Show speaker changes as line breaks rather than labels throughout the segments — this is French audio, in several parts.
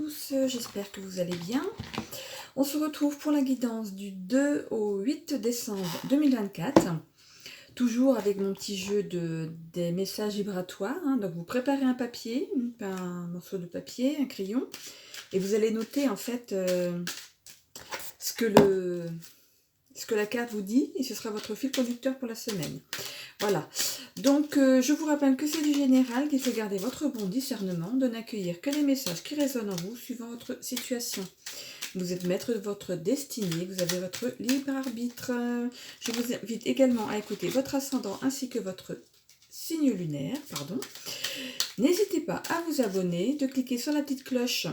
tous, j'espère que vous allez bien. On se retrouve pour la guidance du 2 au 8 décembre 2024, toujours avec mon petit jeu des messages vibratoires. Donc vous préparez un papier, un morceau de papier, un crayon, et vous allez noter en fait ce que la carte vous dit, et ce sera votre fil conducteur pour la semaine. Voilà, donc je vous rappelle que c'est du général, qu'il faut garder votre bon discernement, de n'accueillir que les messages qui résonnent en vous suivant votre situation. Vous êtes maître de votre destinée, vous avez votre libre arbitre. Je vous invite également à écouter votre ascendant ainsi que votre signe lunaire. N'hésitez pas à vous abonner, de cliquer sur la petite cloche.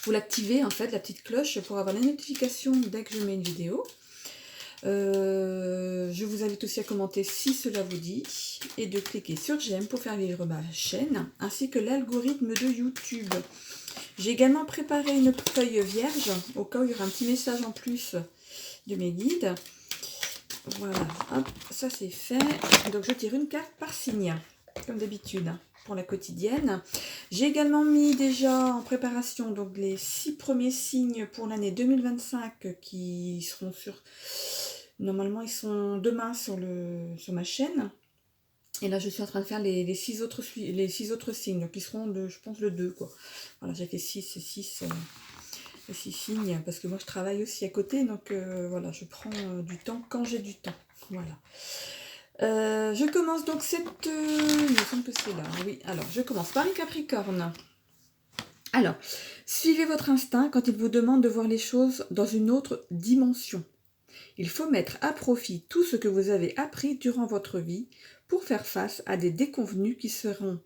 Vous l'activez en fait, la petite cloche, pour avoir les notifications dès que je mets une vidéo. Je vous invite aussi à commenter si cela vous dit et de cliquer sur j'aime pour faire vivre ma chaîne ainsi que l'algorithme de YouTube. J'ai également préparé une feuille vierge au cas où il y aura un petit message en plus de mes guides. Voilà, hop, ça c'est fait. Donc je tire une carte par signe comme d'habitude pour la quotidienne. J'ai également mis déjà en préparation donc les 6 premiers signes pour l'année 2025 qui seront sur... Normalement, ils sont demain sur ma chaîne. Et là, je suis en train de faire les 6 autres signes, donc ils seront, je pense, le 2, quoi. Voilà, j'ai fait 6 signes, parce que moi, je travaille aussi à côté, donc voilà, je prends du temps quand j'ai du temps. Voilà. Je commence donc il me semble que c'est là, oui. Alors, je commence par les Capricornes. Alors, suivez votre instinct quand il vous demande de voir les choses dans une autre dimension. Il faut mettre à profit tout ce que vous avez appris durant votre vie pour faire face à des déconvenues qui seront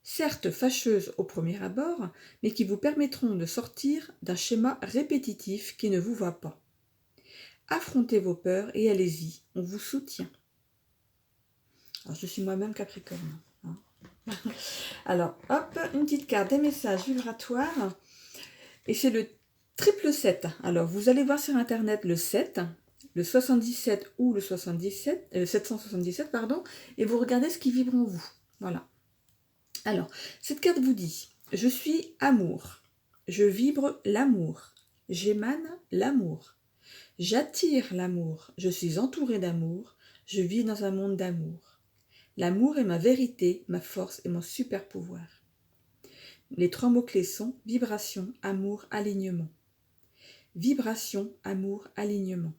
certes fâcheuses au premier abord, mais qui vous permettront de sortir d'un schéma répétitif qui ne vous va pas. Affrontez vos peurs et allez-y, on vous soutient. Alors, je suis moi-même Capricorne. Alors, hop, une petite carte des messages vibratoires. Et c'est le 777. Alors, vous allez voir sur Internet le 7, le 77 ou le 777, pardon, et vous regardez ce qui vibre en vous. Voilà. Alors, cette carte vous dit « Je suis amour. Je vibre l'amour. J'émane l'amour. J'attire l'amour. Je suis entourée d'amour. Je vis dans un monde d'amour. L'amour est ma vérité, ma force et mon super pouvoir. » Les 3 mots-clés sont vibration, amour, alignement. Vibration, amour, alignement.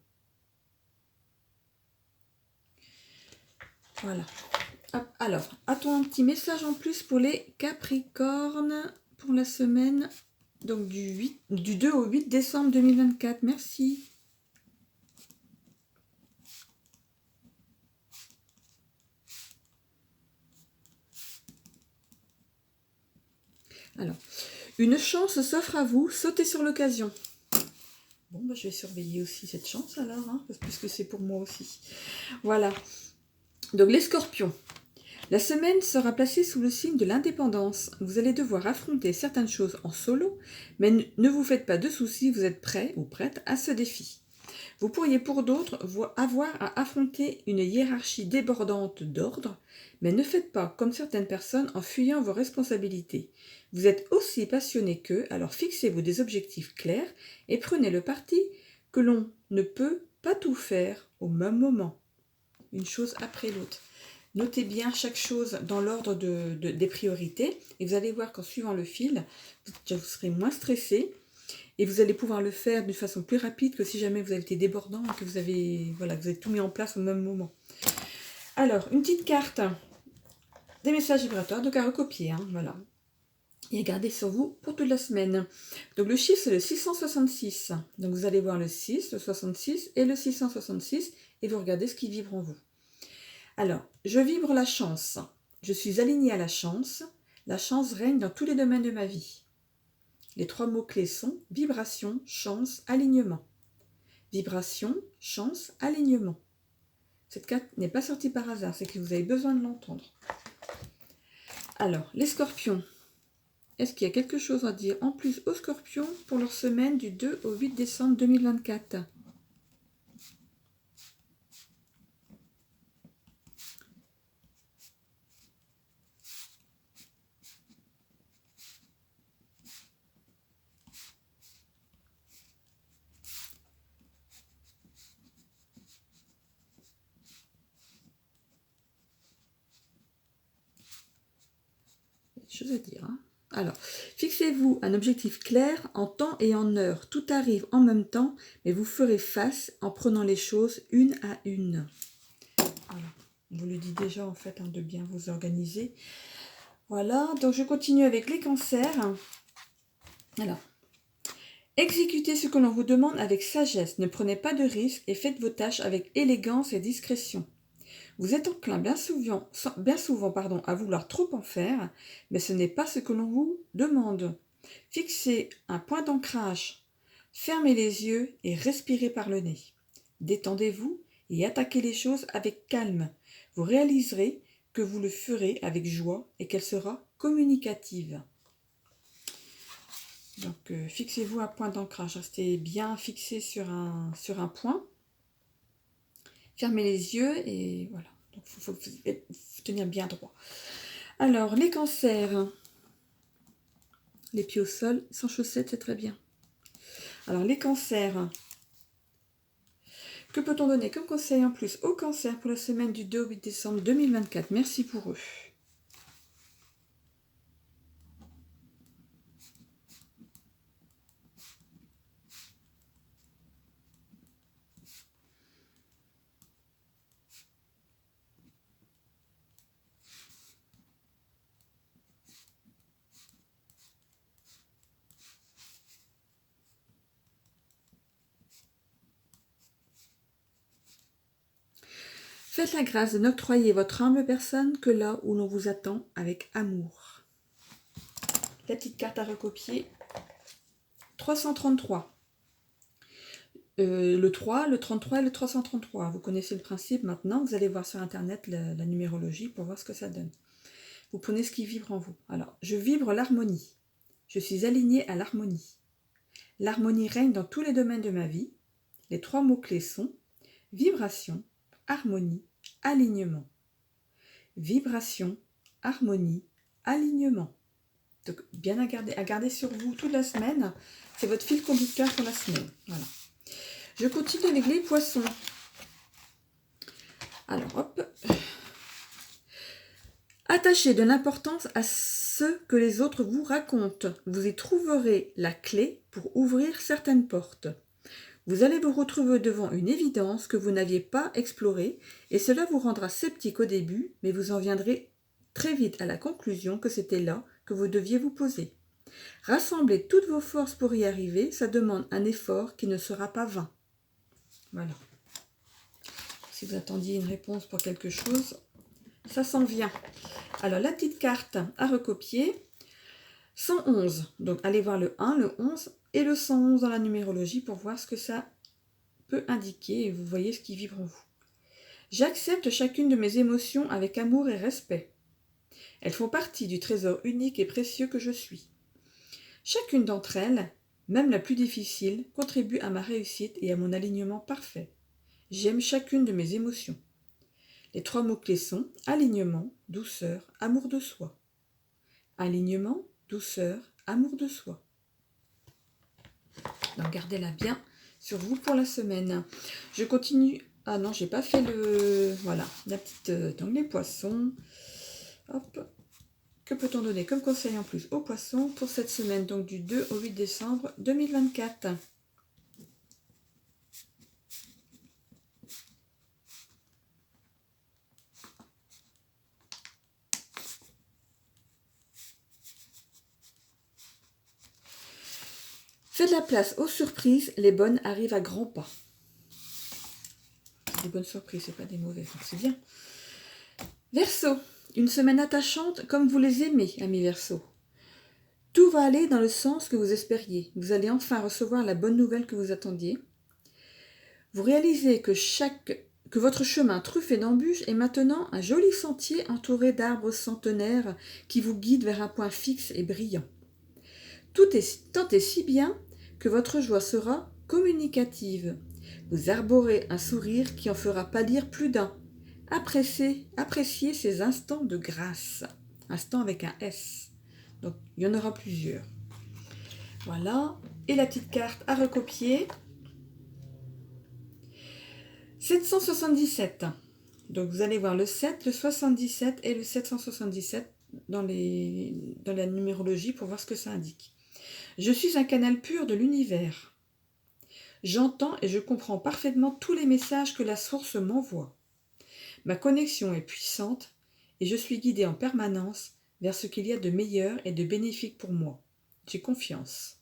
Voilà. Hop, alors, a-t-on un petit message en plus pour les Capricornes pour la semaine donc du 2 au 8 décembre 2024. Merci. Alors, une chance s'offre à vous, sautez sur l'occasion. Bon, bah, je vais surveiller aussi cette chance alors, puisque c'est pour moi aussi. Voilà. Donc, les Scorpions. La semaine sera placée sous le signe de l'indépendance. Vous allez devoir affronter certaines choses en solo, mais ne vous faites pas de soucis, vous êtes prêt ou prête à ce défi. Vous pourriez pour d'autres avoir à affronter une hiérarchie débordante d'ordre, mais ne faites pas comme certaines personnes en fuyant vos responsabilités. Vous êtes aussi passionné qu'eux, alors fixez-vous des objectifs clairs et prenez le parti que l'on ne peut pas tout faire au même moment. Une chose après l'autre. Notez bien chaque chose dans l'ordre des priorités et vous allez voir qu'en suivant le fil, vous serez moins stressé et vous allez pouvoir le faire d'une façon plus rapide que si jamais vous avez été débordant et que vous avez tout mis en place au même moment. Alors, une petite carte des messages vibratoires, donc à recopier, voilà. Et à garder sur vous pour toute la semaine. Donc le chiffre c'est le 666. Donc vous allez voir le 6, le 66 et le 666 et vous regardez ce qui vibre en vous. Alors, je vibre la chance. Je suis alignée à la chance. La chance règne dans tous les domaines de ma vie. Les 3 mots-clés sont vibration, chance, alignement. Vibration, chance, alignement. Cette carte n'est pas sortie par hasard, c'est que vous avez besoin de l'entendre. Alors, les Scorpions. Est-ce qu'il y a quelque chose à dire en plus aux Scorpions pour leur semaine du 2 au 8 décembre 2024 ? choses à dire. Hein. Alors, fixez-vous un objectif clair en temps et en heure. Tout arrive en même temps, mais vous ferez face en prenant les choses une à une. Voilà. On vous le dit déjà en fait, hein, de bien vous organiser. Voilà, donc je continue avec les cancers. Alors, exécutez ce que l'on vous demande avec sagesse. Ne prenez pas de risques et faites vos tâches avec élégance et discrétion. Vous êtes enclin bien souvent, à vouloir trop en faire, mais ce n'est pas ce que l'on vous demande. Fixez un point d'ancrage, fermez les yeux et respirez par le nez. Détendez-vous et attaquez les choses avec calme. Vous réaliserez que vous le ferez avec joie et qu'elle sera communicative. Donc fixez-vous un point d'ancrage, restez bien fixé sur un point. Fermez les yeux et voilà. Donc il faut tenir bien droit. Alors, les cancers. Les pieds au sol, sans chaussettes, c'est très bien. Alors, les cancers. Que peut-on donner comme conseil en plus aux cancers pour la semaine du 2 au 8 décembre 2024? Merci pour eux. Faites la grâce de n'octroyer votre humble personne que là où l'on vous attend avec amour. La petite carte à recopier. 333. Le 3, le 33 et le 333. Vous connaissez le principe maintenant. Vous allez voir sur Internet la numérologie pour voir ce que ça donne. Vous prenez ce qui vibre en vous. Alors, je vibre l'harmonie. Je suis alignée à l'harmonie. L'harmonie règne dans tous les domaines de ma vie. Les 3 mots-clés sont vibration, harmonie, alignement. Vibration, harmonie, alignement. Donc, bien à garder sur vous toute la semaine. C'est votre fil conducteur pour la semaine. Voilà. Je continue avec les poissons. Alors, hop. Attachez de l'importance à ce que les autres vous racontent. Vous y trouverez la clé pour ouvrir certaines portes. Vous allez vous retrouver devant une évidence que vous n'aviez pas explorée et cela vous rendra sceptique au début, mais vous en viendrez très vite à la conclusion que c'était là que vous deviez vous poser. Rassembler toutes vos forces pour y arriver, ça demande un effort qui ne sera pas vain. Voilà. Si vous attendiez une réponse pour quelque chose, ça s'en vient. Alors, la petite carte à recopier, 111. Donc, allez voir le 1, le 11 et le 111 dans la numérologie pour voir ce que ça peut indiquer et vous voyez ce qui vibre en vous. J'accepte chacune de mes émotions avec amour et respect. Elles font partie du trésor unique et précieux que je suis. Chacune d'entre elles, même la plus difficile, contribue à ma réussite et à mon alignement parfait. J'aime chacune de mes émotions. Les 3 mots-clés sont alignement, douceur, amour de soi. Alignement, douceur, amour de soi. Donc gardez-la bien sur vous pour la semaine. Je continue. Ah non, j'ai pas fait le... Voilà, la petite... donc les poissons. Hop. Que peut-on donner comme conseil en plus aux poissons pour cette semaine, donc du 2 au 8 décembre 2024? Faites la place aux surprises, les bonnes arrivent à grands pas. Des bonnes surprises, c'est pas des mauvaises, c'est bien. Verseau, une semaine attachante comme vous les aimez, amis Verseau. Tout va aller dans le sens que vous espériez. Vous allez enfin recevoir la bonne nouvelle que vous attendiez. Vous réalisez que votre chemin truffé d'embûches est maintenant un joli sentier entouré d'arbres centenaires qui vous guident vers un point fixe et brillant. Tant et si bien que votre joie sera communicative. Vous arborez un sourire qui en fera pâlir plus d'un. Appréciez ces instants de grâce. Instant avec un S. Donc, il y en aura plusieurs. Voilà. Et la petite carte à recopier. 777. Donc, vous allez voir le 7, le 77 et le 777 dans la numérologie pour voir ce que ça indique. Je suis un canal pur de l'univers. J'entends et je comprends parfaitement tous les messages que la source m'envoie. Ma connexion est puissante et je suis guidée en permanence vers ce qu'il y a de meilleur et de bénéfique pour moi. J'ai confiance.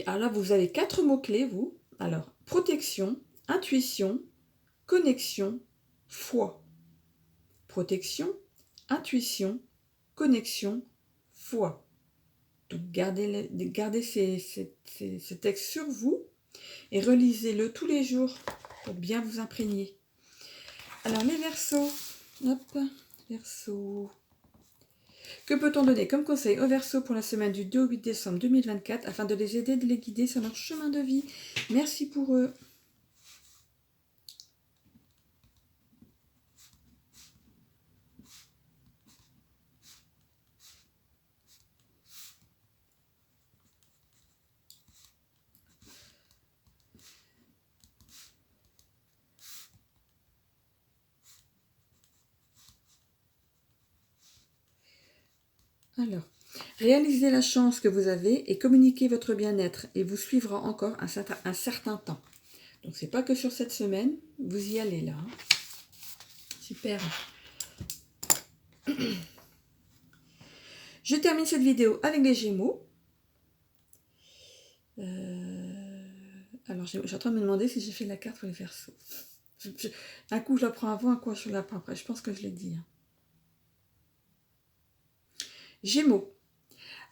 Alors là, vous avez 4 mots-clés, vous. Alors, protection, intuition, connexion, foi. Protection, intuition, connexion, foi. Donc, gardez ce texte sur vous et relisez-le tous les jours pour bien vous imprégner. Alors, les Verseaux. Hop, Verseaux. Que peut-on donner comme conseil aux Verseaux pour la semaine du 2 au 8 décembre 2024 afin de les aider, de les guider sur leur chemin de vie? Merci pour eux. Alors, réalisez la chance que vous avez et communiquez votre bien-être et vous suivra encore un certain temps. Donc, c'est pas que sur cette semaine, vous y allez là. Super. Je termine cette vidéo avec les Gémeaux. Alors, je suis en train de me demander si j'ai fait la carte pour les Verseaux. Un coup, je la prends avant, un coup, je la prends après. Je pense que je l'ai dit. Gémeaux.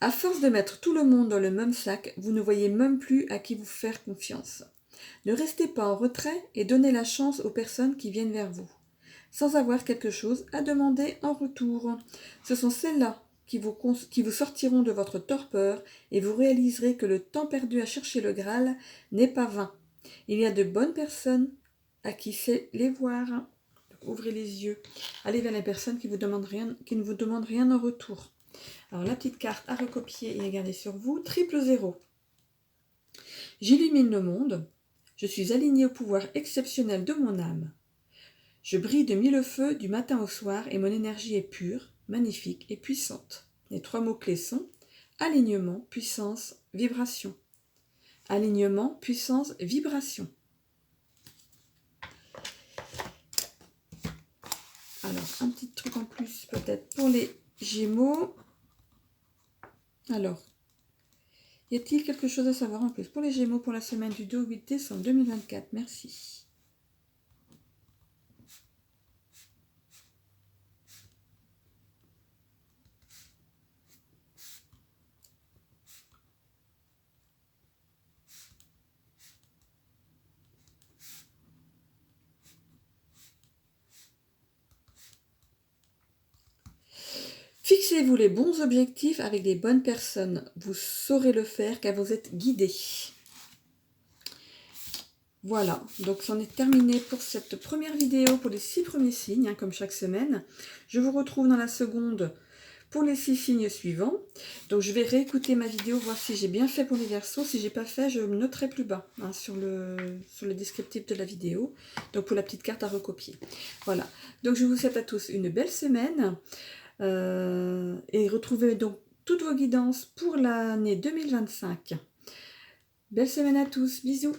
À force de mettre tout le monde dans le même sac, vous ne voyez même plus à qui vous faire confiance. Ne restez pas en retrait et donnez la chance aux personnes qui viennent vers vous, sans avoir quelque chose à demander en retour. Ce sont celles-là qui vous sortiront de votre torpeur et vous réaliserez que le temps perdu à chercher le Graal n'est pas vain. Il y a de bonnes personnes à qui c'est les voir. Donc, ouvrez les yeux. Allez vers les personnes qui ne vous demandent rien en retour. Alors la petite carte à recopier et à garder sur vous. 000. J'illumine le monde. Je suis aligné au pouvoir exceptionnel de mon âme. Je brille de 1000 feux du matin au soir et mon énergie est pure, magnifique et puissante. Les 3 mots-clés sont alignement, puissance, vibration. Alignement, puissance, vibration. Alors, un petit truc en plus peut-être pour les Gémeaux. Alors, y a-t-il quelque chose à savoir en plus pour les Gémeaux pour la semaine du 2 au 8 décembre 2024? Merci. Fixez-vous les bons objectifs avec les bonnes personnes. Vous saurez le faire car vous êtes guidés. Voilà, donc c'en est terminé pour cette première vidéo pour les 6 premiers signes, comme chaque semaine. Je vous retrouve dans la seconde pour les 6 signes suivants. Donc je vais réécouter ma vidéo, voir si j'ai bien fait pour les Verseaux. Si j'ai pas fait, je me noterai plus bas sur le descriptif de la vidéo. Donc pour la petite carte à recopier. Voilà, donc je vous souhaite à tous une belle semaine. Et retrouvez donc toutes vos guidances pour l'année 2025. Belle semaine à tous, bisous!